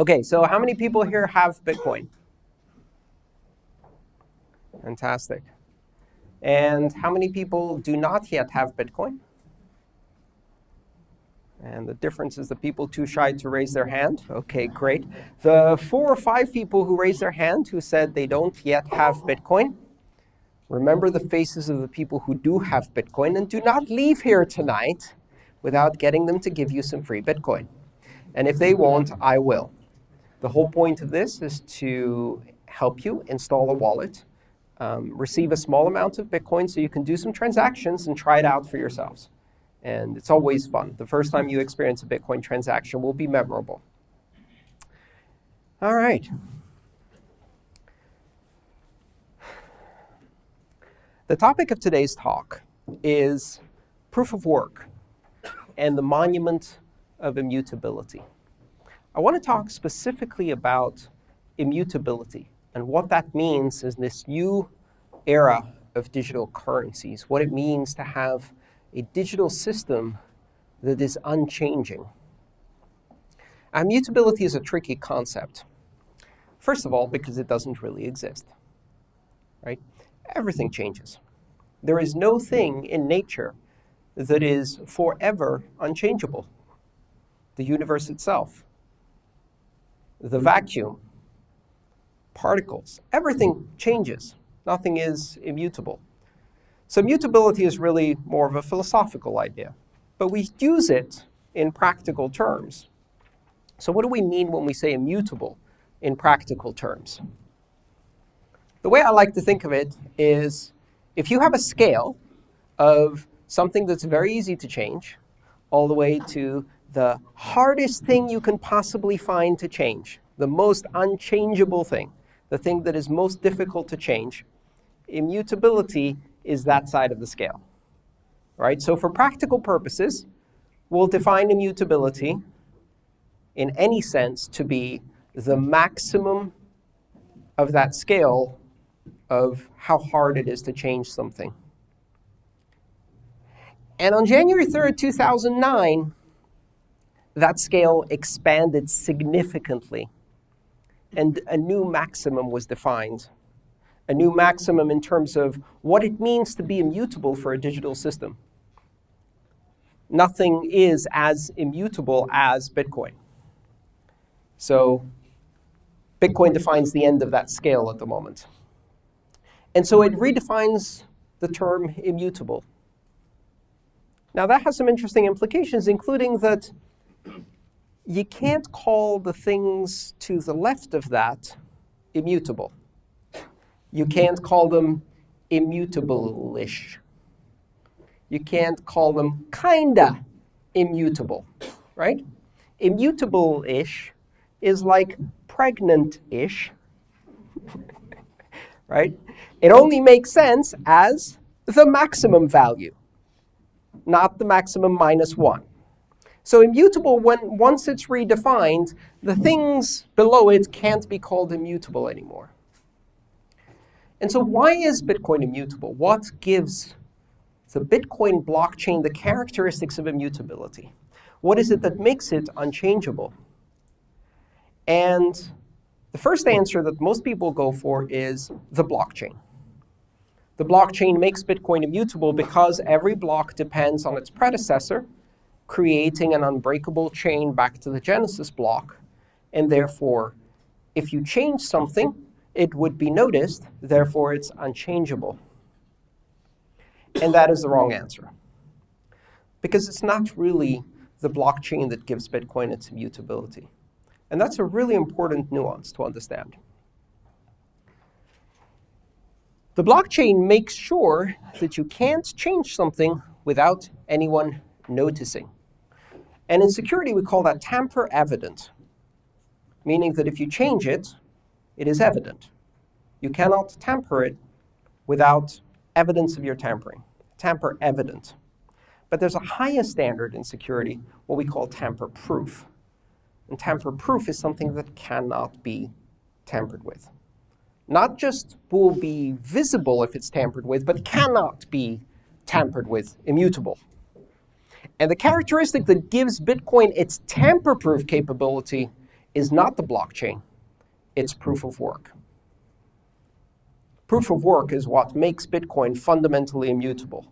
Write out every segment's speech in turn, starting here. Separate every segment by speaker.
Speaker 1: OK, so how many people here have Bitcoin? Fantastic. And how many people do not yet have Bitcoin? And the difference is the people too shy to raise their hand. OK, great. The 4 or 5 people who raised their hand who said they don't yet have Bitcoin, remember the faces of the people who do have Bitcoin, and do not leave here tonight without getting them to give you some free Bitcoin. And if they won't, I will. The whole point of this is to help you install a wallet, receive a small amount of Bitcoin so you can do some transactions and try it out for yourselves. And it's always fun. The first time you experience a Bitcoin transaction will be memorable. All right. The topic of today's talk is proof of work and the monument of immutability. I want to talk specifically about immutability and what that means in this new era of digital currencies, what it means to have a digital system that is unchanging. Immutability is a tricky concept. First of all, because it doesn't really exist, right? Everything changes. There is no thing in nature that is forever unchangeable. The universe itself, the vacuum, particles, everything changes. Nothing is immutable. So immutability is really more of a philosophical idea, but we use it in practical terms. So what do we mean when we say immutable in practical terms? The way I like to think of it is if you have a scale of something that's very easy to change all the way to the hardest thing you can possibly find to change, the most unchangeable thing, the thing that is most difficult to change, immutability is that side of the scale, right? So for practical purposes, we'll define immutability in any sense to be the maximum of that scale of how hard it is to change something. And on January 3rd, 2009, that scale expanded significantly, and a new maximum was defined. A new maximum in terms of what it means to be immutable for a digital system. Nothing is as immutable as Bitcoin. So Bitcoin defines the end of that scale at the moment. And so it redefines the term immutable. Now that has some interesting implications, including that you can't call the things to the left of that immutable. You can't call them immutable-ish. You can't call them kinda immutable, right? Immutable-ish is like pregnant-ish, right? It only makes sense as the maximum value, not the maximum minus 1. So immutable, once it's redefined, the things below it can't be called immutable anymore. And so why is Bitcoin immutable? What gives the Bitcoin blockchain the characteristics of immutability? What is it that makes it unchangeable? And the first answer that most people go for is the blockchain. The blockchain makes Bitcoin immutable because every block depends on its predecessor, creating an unbreakable chain back to the genesis block. And therefore, if you change something, it would be noticed, therefore it's unchangeable. And that is the wrong answer. Because it's not really the blockchain that gives Bitcoin its immutability. And that's a really important nuance to understand. The blockchain makes sure that you can't change something without anyone noticing. And in security, we call that tamper evident, meaning that if you change it, it is evident. You cannot tamper it without evidence of your tampering. Tamper evident. But there's a higher standard in security, what we call tamper proof. And tamper proof is something that cannot be tampered with. Not just will be visible if it's tampered with, but cannot be tampered with, immutable. And the characteristic that gives Bitcoin its tamper proof capability is not the blockchain, it's proof of work. Proof of work is what makes Bitcoin fundamentally immutable.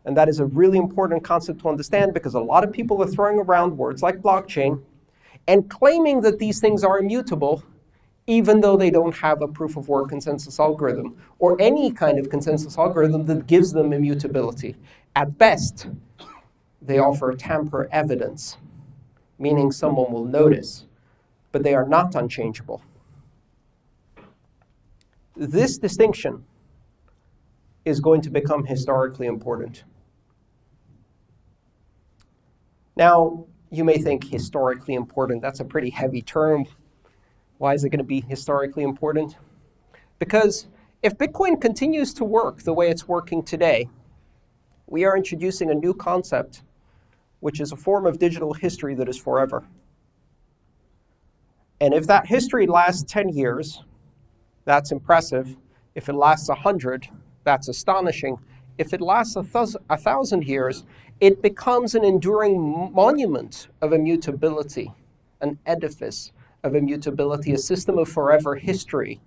Speaker 1: And that is a really important concept to understand because a lot of people are throwing around words like blockchain and claiming that these things are immutable even though they don't have a proof of work consensus algorithm or any kind of consensus algorithm that gives them immutability. At best, they offer tamper evidence, meaning someone will notice, but they are not unchangeable. This distinction is going to become historically important. Now, you may think historically important, that's a pretty heavy term. Why is it going to be historically important? Because if Bitcoin continues to work the way it's working today, we are introducing a new concept, which is a form of digital history that is forever. And if that history lasts 10 years, that's impressive. If it lasts 100, that's astonishing. If it lasts 1,000 years, it becomes an enduring monument of immutability, an edifice of immutability, a system of forever history,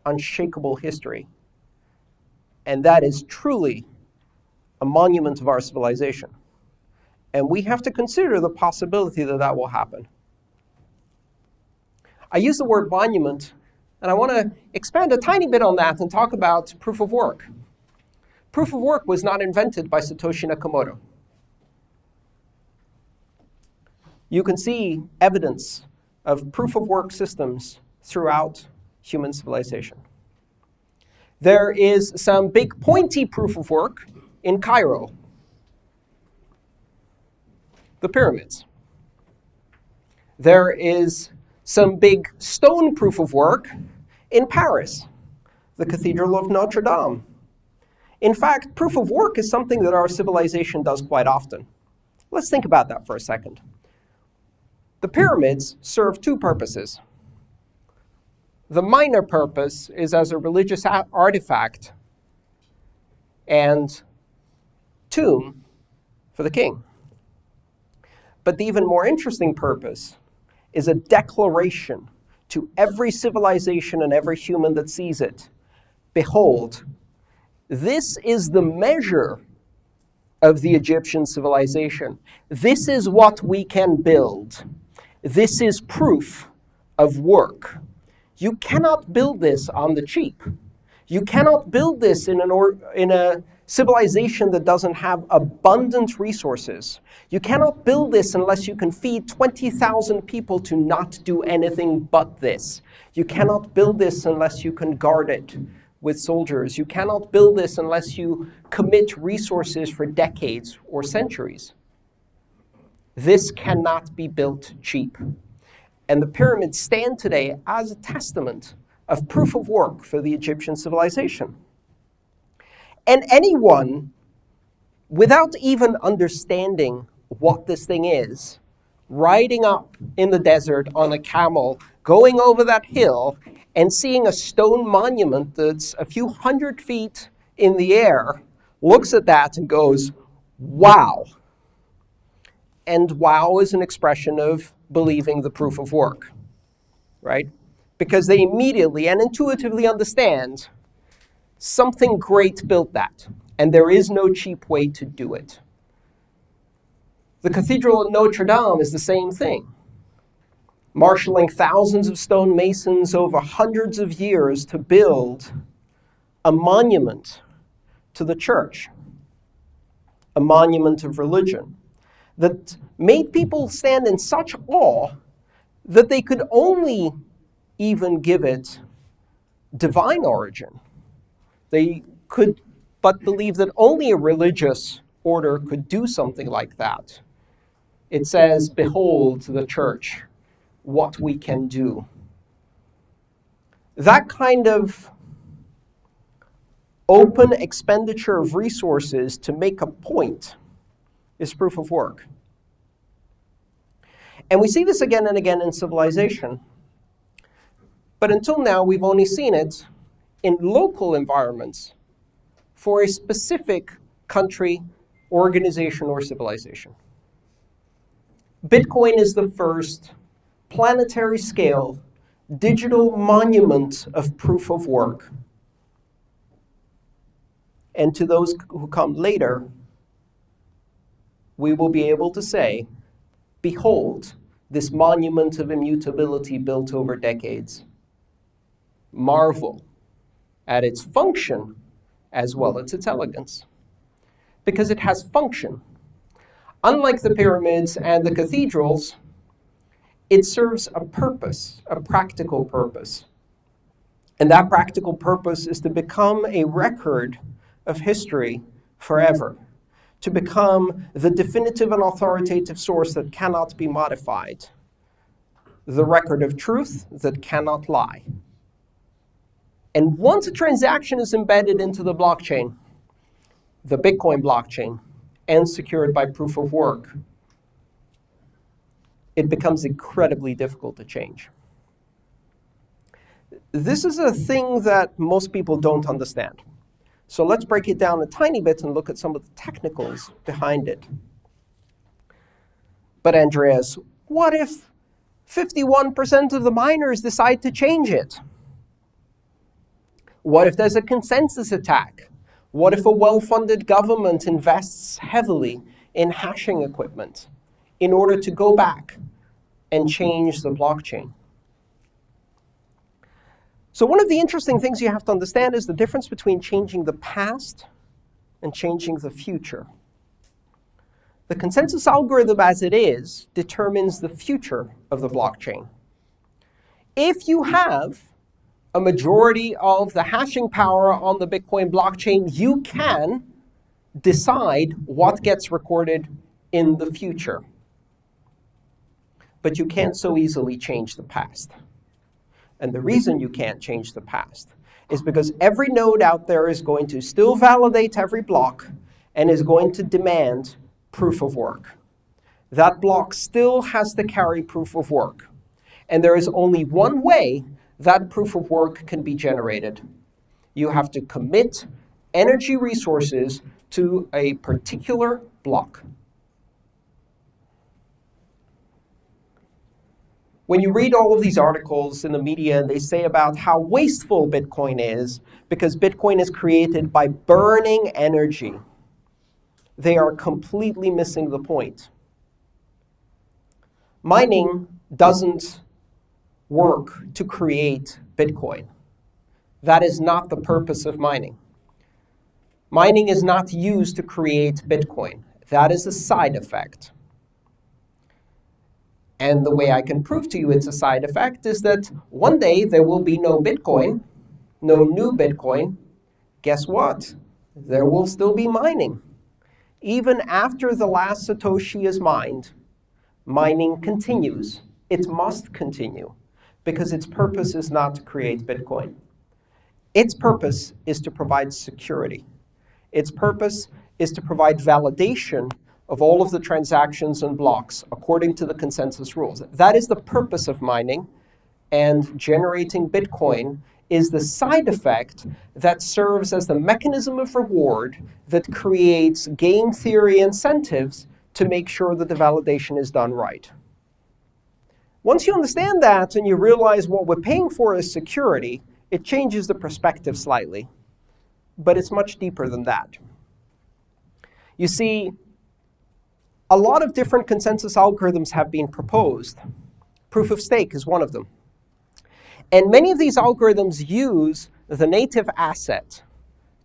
Speaker 1: unshakable history. And that is truly a monument of our civilization. And we have to consider the possibility that that will happen. I use the word monument, and I want to expand a tiny bit on that and talk about proof of work. Proof of work was not invented by Satoshi Nakamoto. You can see evidence of proof of work systems throughout human civilization. There is some big pointy proof of work in Cairo, the pyramids. There is some big stone proof of work in Paris, the Cathedral of Notre Dame. In fact, proof of work is something that our civilization does quite often. Let's think about that for a second. The pyramids serve two purposes. The minor purpose is as a religious artifact and tomb for the king. But the even more interesting purpose is a declaration to every civilization and every human that sees it. Behold, this is the measure of the Egyptian civilization. This is what we can build. This is proof of work. You cannot build this on the cheap. You cannot build this in a civilization that doesn't have abundant resources. You cannot build this unless you can feed 20,000 people to not do anything but this. You cannot build this unless you can guard it with soldiers. You cannot build this unless you commit resources for decades or centuries. This cannot be built cheap. And the pyramids stand today as a testament of proof of work for the Egyptian civilization. And anyone, without even understanding what this thing is, riding up in the desert on a camel, going over that hill, and seeing a stone monument that's a few hundred feet in the air, looks at that and goes, wow. And wow is an expression of believing the proof of work, right? Because they immediately and intuitively understand something great built that, and there is no cheap way to do it. The Cathedral at Notre Dame is the same thing. Marshalling thousands of stone masons over hundreds of years to build a monument to the church, a monument of religion that made people stand in such awe that they could only even give it divine origin. They could but believe that only a religious order could do something like that. It says, behold the church, what we can do. That kind of open expenditure of resources to make a point is proof of work. And we see this again and again in civilization. But until now, we've only seen it in local environments for a specific country, organization, or civilization. Bitcoin is the first planetary scale, digital monument of proof of work. And to those who come later, we will be able to say, behold, this monument of immutability built over decades. Marvel at its function as well as its elegance. Because it has function. Unlike the pyramids and the cathedrals, it serves a purpose, a practical purpose. And that practical purpose is to become a record of history forever, to become the definitive and authoritative source that cannot be modified, the record of truth that cannot lie. And once a transaction is embedded into the blockchain, the Bitcoin blockchain, and secured by proof of work, it becomes incredibly difficult to change. This is a thing that most people don't understand. So let's break it down a tiny bit and look at some of the technicals behind it. But Andreas, what if 51% of the miners decide to change it? What if there's a consensus attack? What if a well-funded government invests heavily in hashing equipment in order to go back and change the blockchain? So one of the interesting things you have to understand is the difference between changing the past and changing the future. The consensus algorithm as it is determines the future of the blockchain. If you have a majority of the hashing power on the Bitcoin blockchain, you can decide what gets recorded in the future. But you can't so easily change the past. And the reason you can't change the past is because every node out there is going to still validate every block and is going to demand proof of work. That block still has to carry proof of work. And there is only one way that proof of work can be generated. You have to commit energy resources to a particular block. When you read all of these articles in the media, and they say about how wasteful Bitcoin is because Bitcoin is created by burning energy, they are completely missing the point. Mining doesn't work to create Bitcoin. That is not the purpose of mining. Mining is not used to create Bitcoin. That is a side effect. And the way I can prove to you it's a side effect is that one day there will be no Bitcoin, no new Bitcoin. Guess what? There will still be mining. Even after the last Satoshi is mined, mining continues. It must continue because its purpose is not to create Bitcoin. Its purpose is to provide security. Its purpose is to provide validation of all of the transactions and blocks according to the consensus rules. That is the purpose of mining, and generating Bitcoin is the side effect that serves as the mechanism of reward that creates game theory incentives to make sure that the validation is done right. Once you understand that and you realize what we're paying for is security, it changes the perspective slightly. But it's much deeper than that. You see, a lot of different consensus algorithms have been proposed. Proof of stake is one of them. And many of these algorithms use the native asset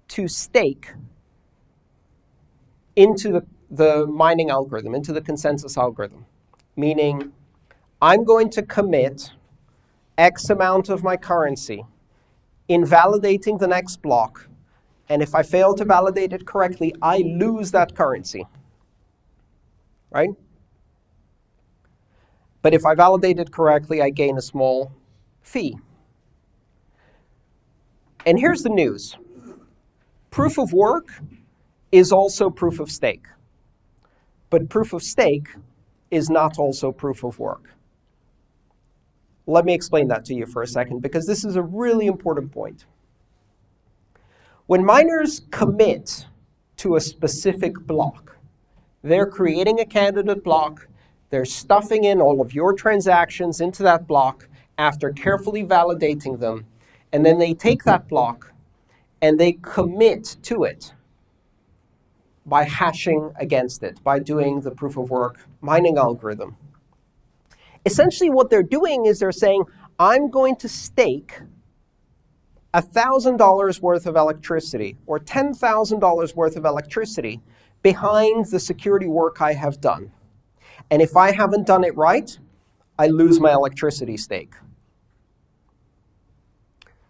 Speaker 1: to stake into the mining algorithm, into the consensus algorithm. Meaning, I'm going to commit X amount of my currency in validating the next block. And if I fail to validate it correctly, I lose that currency. Right? But if I validate it correctly, I gain a small fee. And here's the news. Proof of work is also proof of stake. But proof of stake is not also proof of work. Let me explain that to you for a second, because this is a really important point. When miners commit to a specific block, they're creating a candidate block, They're stuffing in all of your transactions into that block after carefully validating them. And then they take that block and they commit to it by hashing against it, by doing the proof of work mining algorithm. Essentially what they're doing is they're saying, I'm going to stake $1,000 worth of electricity or $10,000 worth of electricity behind the security work I have done. And if I haven't done it right, I lose my electricity stake.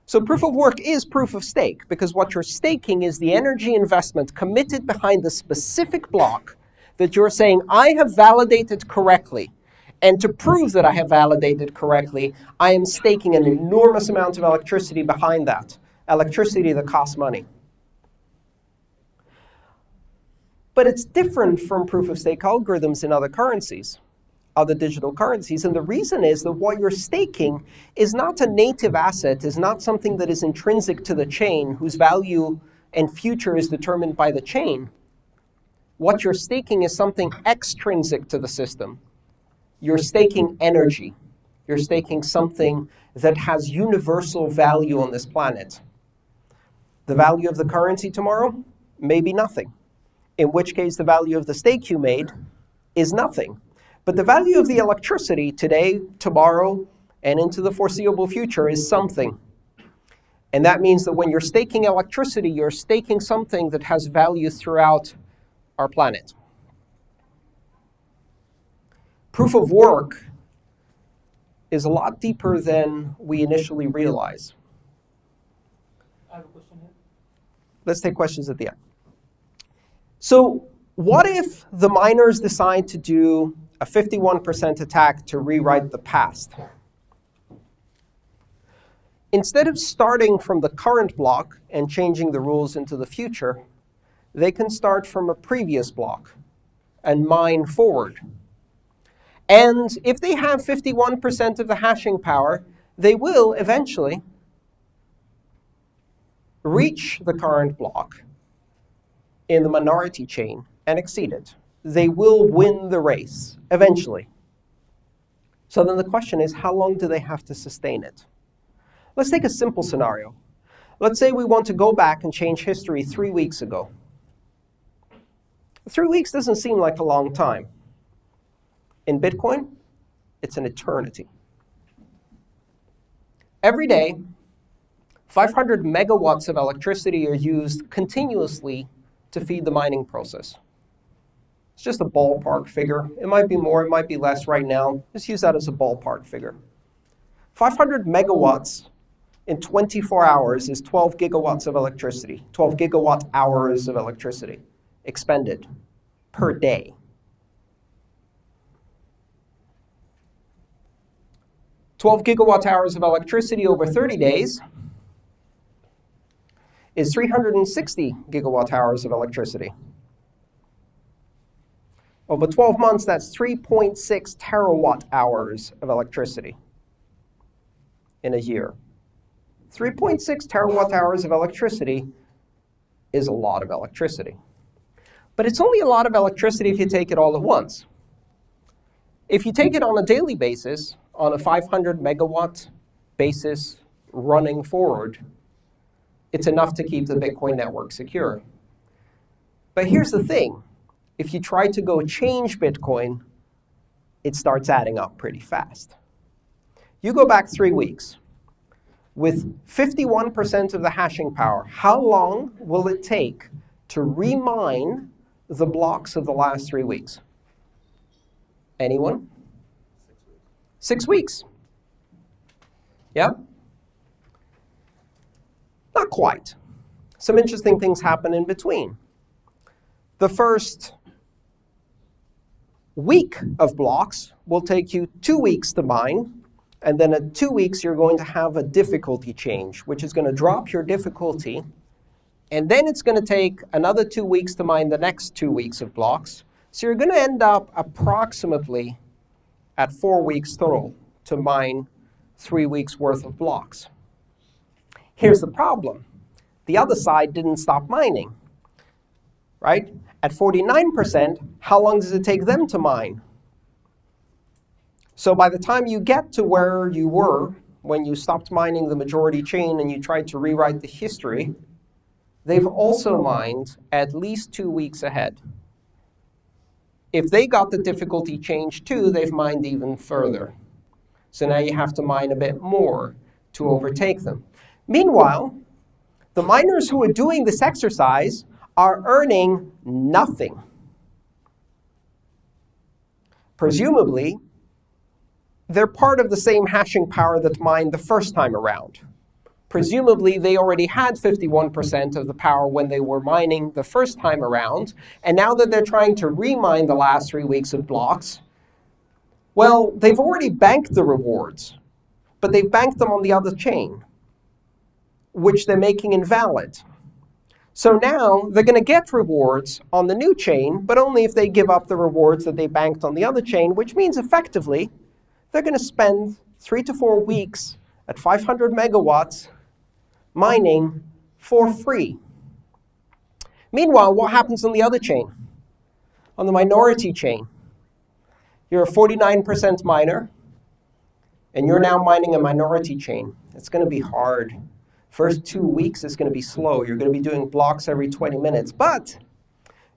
Speaker 1: So proof of work is proof of stake, because what you're staking is the energy investment committed behind the specific block that you're saying, I have validated correctly. And to prove that I have validated correctly, I am staking an enormous amount of electricity behind that, electricity that costs money. But it's different from proof of stake algorithms in other currencies, other digital currencies. And the reason is that what you're staking is not a native asset, is not something that is intrinsic to the chain, whose value and future is determined by the chain. What you're staking is something extrinsic to the system. You're staking energy. You're staking something that has universal value on this planet. The value of the currency tomorrow? Maybe nothing. In which case, the value of the stake you made is nothing. But the value of the electricity today, tomorrow, and into the foreseeable future is something. And that means that when you're staking electricity, you're staking something that has value throughout our planet. Proof of work is a lot deeper than we initially realize.
Speaker 2: I have a question here.
Speaker 1: Let's take questions at the end. So what if the miners decide to do a 51% attack to rewrite the past? Instead of starting from the current block and changing the rules into the future, they can start from a previous block and mine forward. And if they have 51% of the hashing power, they will eventually reach the current block in the minority chain and exceed it. They will win the race eventually. So then the question is, how long do they have to sustain it? Let's take a simple scenario. Let's say we want to go back and change history 3 weeks ago. 3 weeks doesn't seem like a long time. In Bitcoin, it's an eternity. Every day, 500 megawatts of electricity are used continuously to feed the mining process. It's just a ballpark figure. It might be more, it might be less right now. Just use that as a ballpark figure. 500 megawatts in 24 hours is 12 gigawatts of electricity, 12 gigawatt hours of electricity expended per day. 12 gigawatt hours of electricity over 30 days is 360 gigawatt hours of electricity. Over 12 months, that's 3.6 terawatt hours of electricity in a year. 3.6 terawatt hours of electricity is a lot of electricity. But it's only a lot of electricity if you take it all at once. If you take it on a daily basis, on a 500 megawatt basis running forward, it's enough to keep the Bitcoin network secure. But here's the thing. If you try to go change Bitcoin, it starts adding up pretty fast. You go back 3 weeks. With 51% of the hashing power, how long will it take to remine the blocks of the last 3 weeks? Anyone? 6 weeks. Yeah? Not quite. Some interesting things happen in between. The first week of blocks will take you 2 weeks to mine, and then at 2 weeks you're going to have a difficulty change, which is going to drop your difficulty, and then it's going to take another 2 weeks to mine the next 2 weeks of blocks. So you're going to end up approximately at 4 weeks total to mine 3 weeks worth of blocks. Here's the problem. The other side didn't stop mining, right? At 49%, how long does it take them to mine? So by the time you get to where you were when you stopped mining the majority chain and you tried to rewrite the history, they've also mined at least 2 weeks ahead. If they got the difficulty changed too, they've mined even further. So now you have to mine a bit more to overtake them. Meanwhile, the miners who are doing this exercise are earning nothing. Presumably, they're part of the same hashing power that mined the first time around. Presumably, they already had 51% of the power when they were mining the first time around. And now that they're trying to remine the last 3 weeks of blocks, well, they've already banked the rewards. But they've banked them on the other chain, which they're making invalid. So now they're going to get rewards on the new chain, but only if they give up the rewards that they banked on the other chain, which means effectively they're going to spend 3 to 4 weeks at 500 megawatts mining for free. Meanwhile, what happens on the other chain? On the minority chain, you're a 49% miner, and you're now mining a minority chain. It's going to be hard. First 2 weeks is going to be slow. You're going to be doing blocks every 20 minutes. But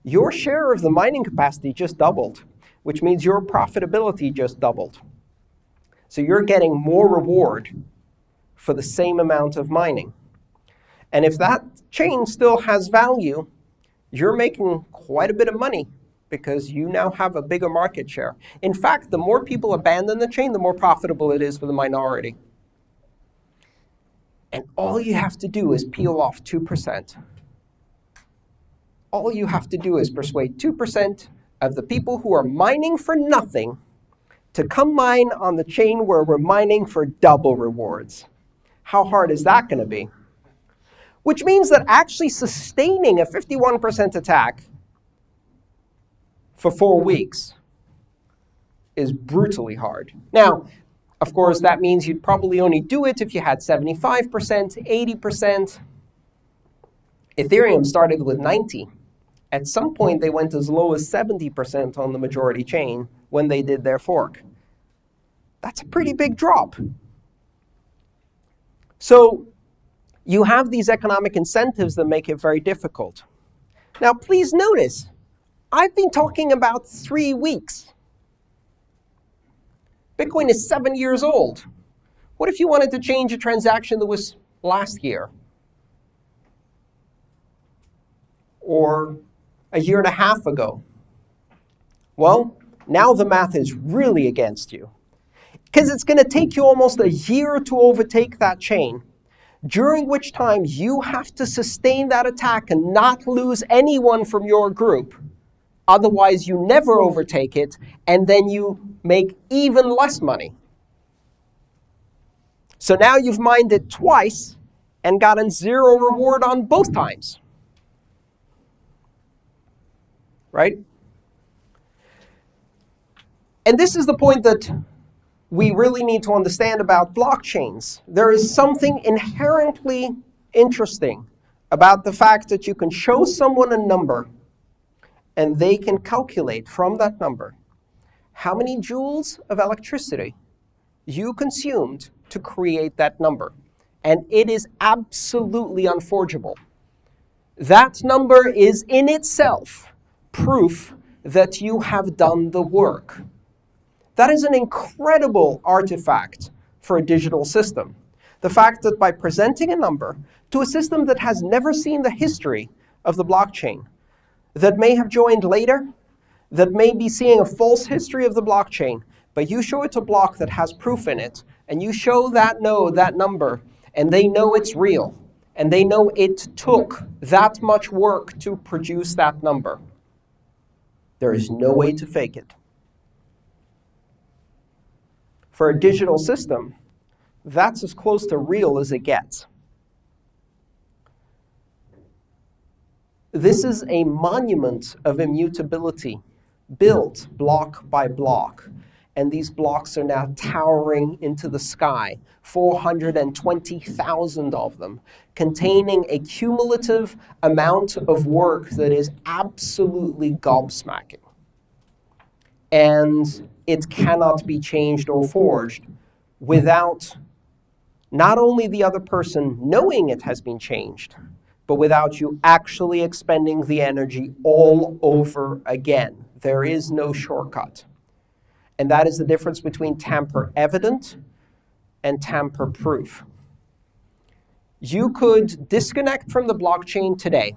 Speaker 1: your share of the mining capacity just doubled, which means your profitability just doubled. So you're getting more reward for the same amount of mining. And if that chain still has value, you're making quite a bit of money because you now have a bigger market share. In fact, the more people abandon the chain, the more profitable it is for the minority. And all you have to do is peel off 2%. All you have to do is persuade 2% of the people who are mining for nothing to come mine on the chain where we're mining for double rewards. How hard is that going to be? Which means that actually sustaining a 51% attack for 4 weeks is brutally hard. Now, of course, that means you'd probably only do it if you had 75%, 80%. Ethereum started with 90. At some point, they went as low as 70% on the majority chain when they did their fork. That's a pretty big drop. So you have these economic incentives that make it very difficult. Now, please notice, I've been talking about 3 weeks. Bitcoin is 7 years old. What if you wanted to change a transaction that was last year? Or a year and a half ago? Well, now the math is really against you. Because it's going to take you almost a year to overtake that chain, during which time you have to sustain that attack and not lose anyone from your group. Otherwise, you never overtake it, and then you make even less money. So now you've mined it twice and gotten 0 reward on both times. Right? And this is the point that we really need to understand about blockchains. There is something inherently interesting about the fact that you can show someone a number and they can calculate from that number how many joules of electricity you consumed to create that number. And it is absolutely unforgeable. That number is in itself proof that you have done the work. That is an incredible artifact for a digital system. The fact that by presenting a number to a system that has never seen the history of the blockchain, that may have joined later, that may be seeing a false history of the blockchain, but you show it a block that has proof in it, and you show that node that number, and they know it's real, and they know it took that much work to produce that number. There is no way to fake it. For a digital system, that's as close to real as it gets. This is a monument of immutability, built block by block. And these blocks are now towering into the sky, 420,000 of them, containing a cumulative amount of work that is absolutely gobsmacking. And it cannot be changed or forged without not only the other person knowing it has been changed, but without you actually expending the energy all over again. There is no shortcut. And that is the difference between tamper evident and tamper proof. You could disconnect from the blockchain today,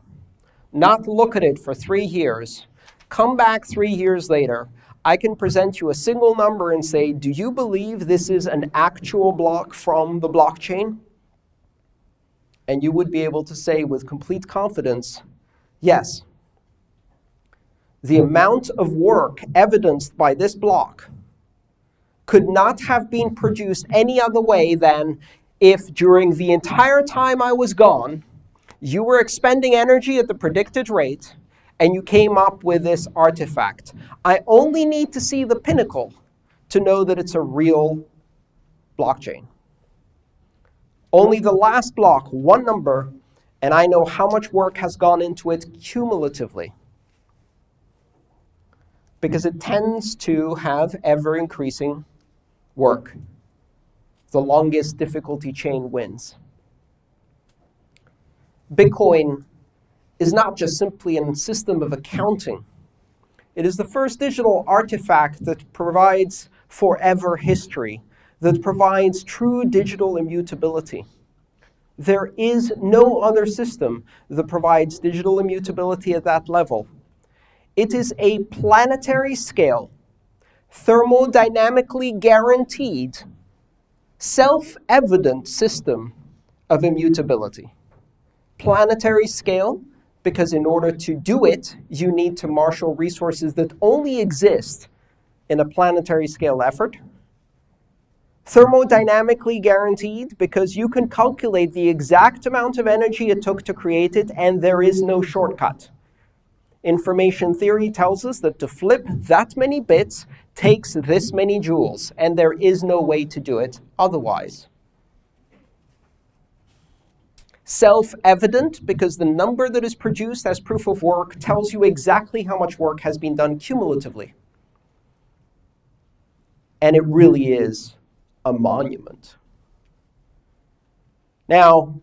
Speaker 1: not look at it for 3 years, come back 3 years later. I can present you a single number and say, do you believe this is an actual block from the blockchain? And you would be able to say with complete confidence, yes. The amount of work evidenced by this block could not have been produced any other way than if during the entire time I was gone, you were expending energy at the predicted rate, and you came up with this artifact. I only need to see the pinnacle to know that it's a real blockchain. Only the last block, one number, and I know how much work has gone into it cumulatively. Because it tends to have ever-increasing work. The longest difficulty chain wins. Bitcoin is not just simply a system of accounting. It is the first digital artifact that provides forever history, that provides true digital immutability. There is no other system that provides digital immutability at that level. It is a planetary scale, thermodynamically guaranteed, self-evident system of immutability. Planetary scale, because in order to do it, you need to marshal resources that only exist in a planetary scale effort. Thermodynamically guaranteed, because you can calculate the exact amount of energy it took to create it, and there is no shortcut. Information theory tells us that to flip that many bits takes this many joules, and there is no way to do it otherwise. Self-evident, because the number that is produced as proof of work tells you exactly how much work has been done cumulatively. And it really is a monument. Now,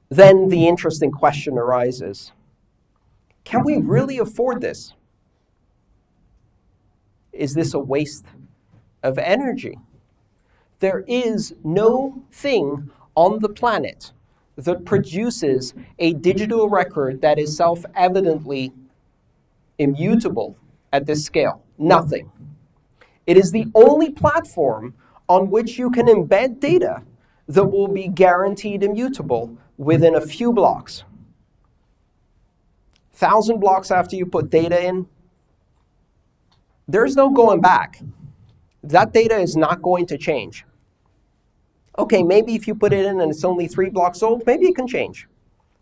Speaker 1: then the interesting question arises. Can we really afford this? Is this a waste of energy? There is no thing on the planet that produces a digital record that is self-evidently immutable at this scale. Nothing. It is the only platform on which you can embed data that will be guaranteed immutable within a few blocks. 1,000 blocks after you put data in, there's no going back. That data is not going to change. Okay, maybe if you put it in and it's only 3 blocks old, maybe it can change.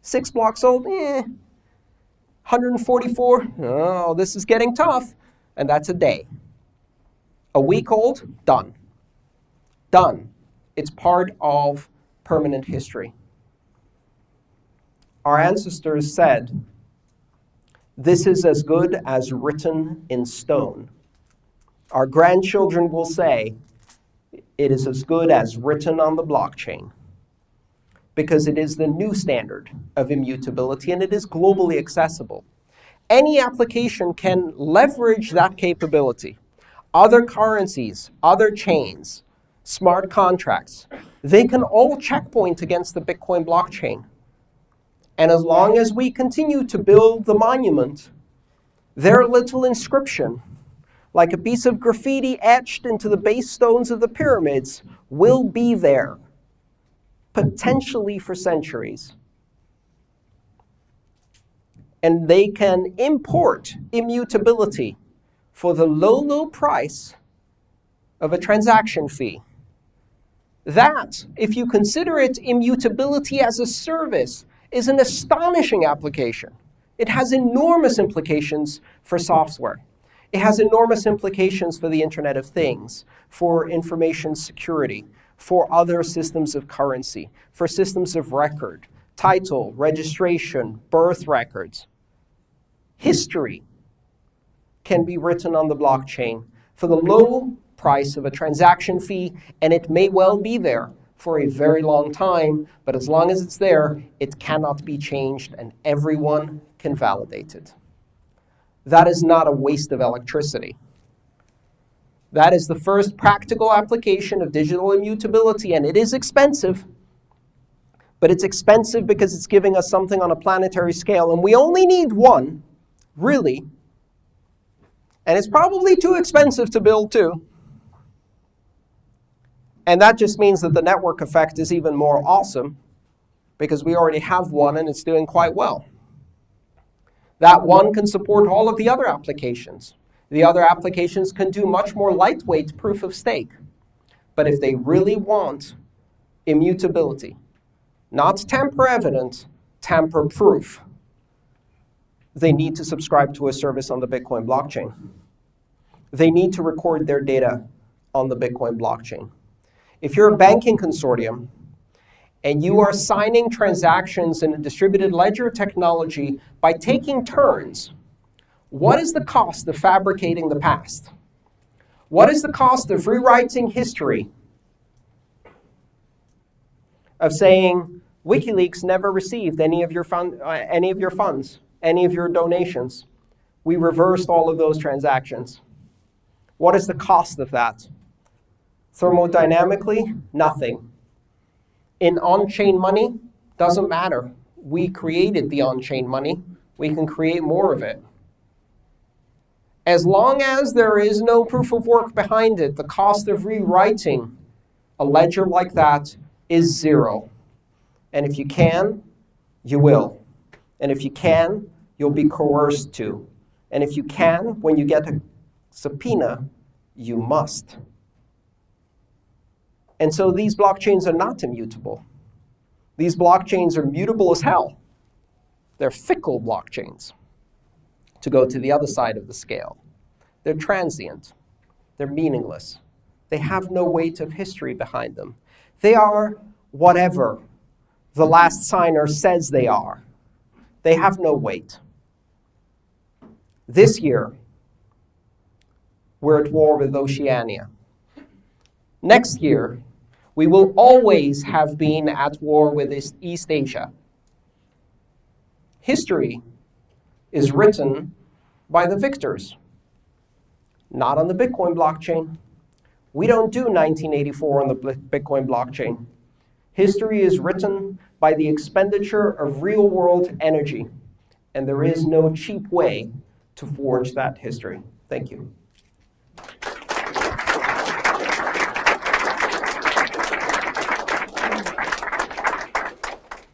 Speaker 1: 6 blocks old, 144, oh, this is getting tough. And that's a day. A week old, done. Done. It's part of permanent history. Our ancestors said, this is as good as written in stone. Our grandchildren will say, it is as good as written on the blockchain, because it is the new standard of immutability and it is globally accessible. Any application can leverage that capability. Other currencies, other chains, smart contracts, they can all checkpoint against the Bitcoin blockchain. And as long as we continue to build the monument, their little inscription, like a piece of graffiti etched into the base stones of the pyramids, will be there, potentially for centuries. And they can import immutability for the low, low price of a transaction fee. That, if you consider it immutability as a service, is an astonishing application. It has enormous implications for software. It has enormous implications for the Internet of Things, for information security, for other systems of currency, for systems of record, title, registration, birth records. History can be written on the blockchain for the low price of a transaction fee, and it may well be there for a very long time, but as long as it's there, it cannot be changed, and everyone can validate it. That is not a waste of electricity. That is the first practical application of digital immutability, and it is expensive. But it's expensive because it's giving us something on a planetary scale, and we only need one, really. And it's probably too expensive to build too. And that just means that the network effect is even more awesome because we already have one and it's doing quite well. That one can support all of the other applications. The other applications can do much more lightweight proof of stake. But if they really want immutability, not tamper evident, tamper proof, they need to subscribe to a service on the Bitcoin blockchain. They need to record their data on the Bitcoin blockchain. If you're a banking consortium and you are signing transactions in a distributed ledger technology by taking turns, what is the cost of fabricating the past? What is the cost of rewriting history? Of saying, WikiLeaks never received any of your funds, any of your donations. We reversed all of those transactions. What is the cost of that? Thermodynamically, nothing. In on-chain money, doesn't matter. We created the on-chain money. We can create more of it. As long as there is no proof of work behind it, the cost of rewriting a ledger like that is zero. And if you can, you will. And if you can, you'll be coerced to. And if you can, when you get a subpoena, you must. And so these blockchains are not immutable. These blockchains are mutable as hell. They're fickle blockchains, to go to the other side of the scale. They're transient. They're meaningless. They have no weight of history behind them. They are whatever the last signer says they are. They have no weight. This year, we're at war with Oceania. Next year, we will always have been at war with East Asia. History is written by the victors, not on the Bitcoin blockchain. We don't do 1984 on the Bitcoin blockchain. History is written by the expenditure of real-world energy, and there is no cheap way to forge that history. Thank you.